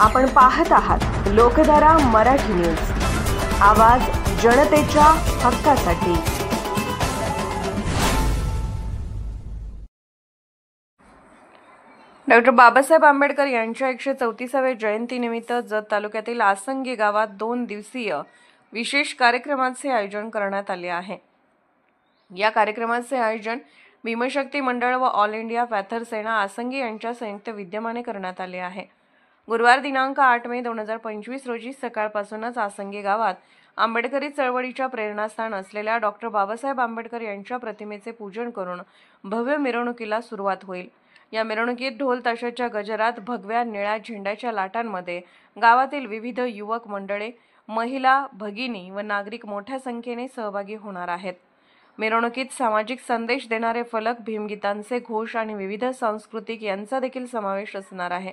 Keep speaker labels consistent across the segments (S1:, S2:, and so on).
S1: आपण पाहत आहात लोकधारा मराठी न्यूज, आवाज जनतेच्या हक्कासाठी। डॉक्टर बाबासाहेब आंबेडकर यांच्या 134व्या जयंतीनिमित्त जत तालुक्यातील आसंगी गावात 2 दिवसीय विशेष कार्यक्रमाचे आयोजन करण्यात आले आहे। या कार्यक्रमाचे आयोजन भीमशक्ती मंडळ व ऑल इंडिया पॅथर सेना आसंगी यांच्या संयुक्त विद्यमाने करण्यात आले आहे। गुरुवार दिनांक 8 मे 2025 रोजी सकाळपासूनच आसंगी गावात आंबेडकरी चळवळीच्या प्रेरणास्थान असलेल्या डॉक्टर बाबासाहेब आंबेडकर यांच्या प्रतिमेचे पूजन करून भव्य मिरवणुकीला सुरुवात होईल। या मिरवणुकीत ढोल ताशाच्या गजरात, भगव्या निळ्या झेंड्याच्या लाटांमध्ये गावातील विविध युवक मंडळे, महिला, भगिनी व नागरिक मोठ्या संख्येने सहभागी होणार आहेत। मिरवणुकीत सामाजिक संदेश देणारे फलक, भीमगीतांचे घोष आणि विविध सांस्कृतिक यांचा देखील समावेश असणार आहे।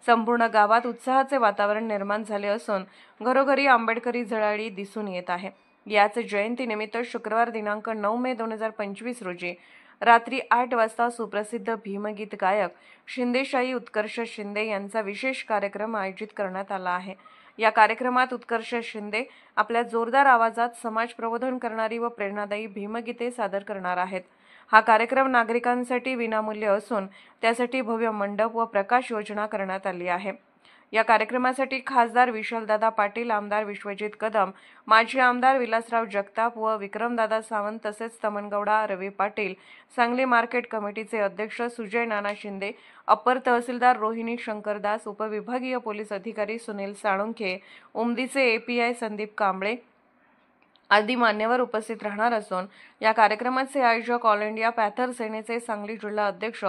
S1: संपूर्ण गावात उत्साहाचे वातावरण निर्माण झाले असून घरोघरी आंबेडकरी झळाळी दिसून येत आहे। याच जयंतीनिमित्त शुक्रवार दिनांक 9 मे 2025 रोजी रात्री 8 वाजता सुप्रसिद्ध भीमगीत गायक शिंदेशाही उत्कर्ष शिंदे यांचा विशेष कार्यक्रम आयोजित करण्यात आला आहे। या कार्यक्रमात उत्कर्ष शिंदे आपल्या जोरदार आवाजात समाज प्रबोधन करणारी व प्रेरणादायी भीमगीते सादर करणार आहेत। हा कार्यक्रम नागरिकांसाठी विनामूल्य असून त्यासाठी भव्य मंडप व प्रकाश योजना करण्यात आली आहे। या कार्यक्रमासाठी खासदार विशालदादा पाटील, आमदार विश्वजित कदम, माजी आमदार विलासराव जगताप व विक्रमदादा सावंत तसेच तमनगौडा रवी पाटील, सांगली मार्केट कमिटीचे अध्यक्ष सुजय नाना शिंदे, अप्पर तहसीलदार रोहिणी शंकरदास, उपविभागीय पोलीस अधिकारी सुनील साळुंखे, उमदीचे API संदीप कांबळे आदी मान्यवर उपस्थित राहणार असून या कार्यक्रमाचे आयोजक ऑल इंडिया पॅथर सेनेचे सांगली जिल्हा अध्यक्ष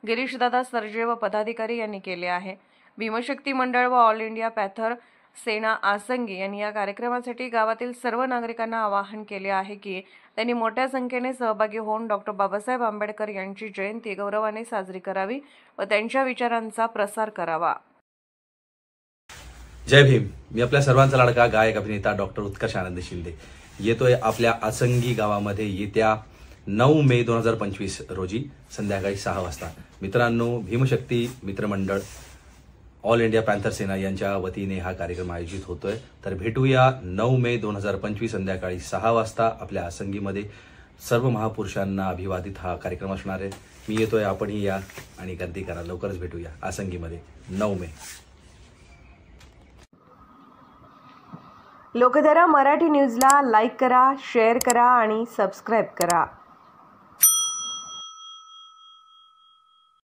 S1: गिरीशदादा सरजे व पदाधिकारी यांनी केले आहे। भीमशक्ती मंडळ व ऑल इंडिया पॅथर सेना आसंगी यांनी या कार्यक्रमासाठी गावातील सर्व नागरिकांना आवाहन केले आहे की त्यांनी मोठ्या संख्येने सहभागी होऊन डॉक्टर बाबासाहेब आंबेडकर यांची जयंती गौरवाने साजरी करावी व त्यांच्या विचारांचा प्रसार करावा।
S2: जय भीम। मी आपल्या सर्वांचा लाडका गायक अभिनेता डॉक्टर उत्कर्ष आनंद शिंदे येतोय आपल्या आसंगी गावामध्ये येत्या 9 मे 2025 रोजी संध्याकाळी 6 वाजता। मित्रांनो, भीमशक्ती मित्रमंडळ ऑल इंडिया पॅथर सेना यांच्या वतीने हा कार्यक्रम आयोजित होतोय। तर भेटूया 9 मे 2025 संध्याकाळी 6 वाजता आपल्या आसंगीमध्ये। सर्व महापुरुषांना अभिवादित हा कार्यक्रम असणार आहे। मी येतोय, आपणही या आणि गर्दी करा। लवकरच भेटूया आसंगीमध्ये 9 मे।
S1: लोकधारा मराठी न्यूजला लाईक करा, शेअर करा आणि सबस्क्राईब करा।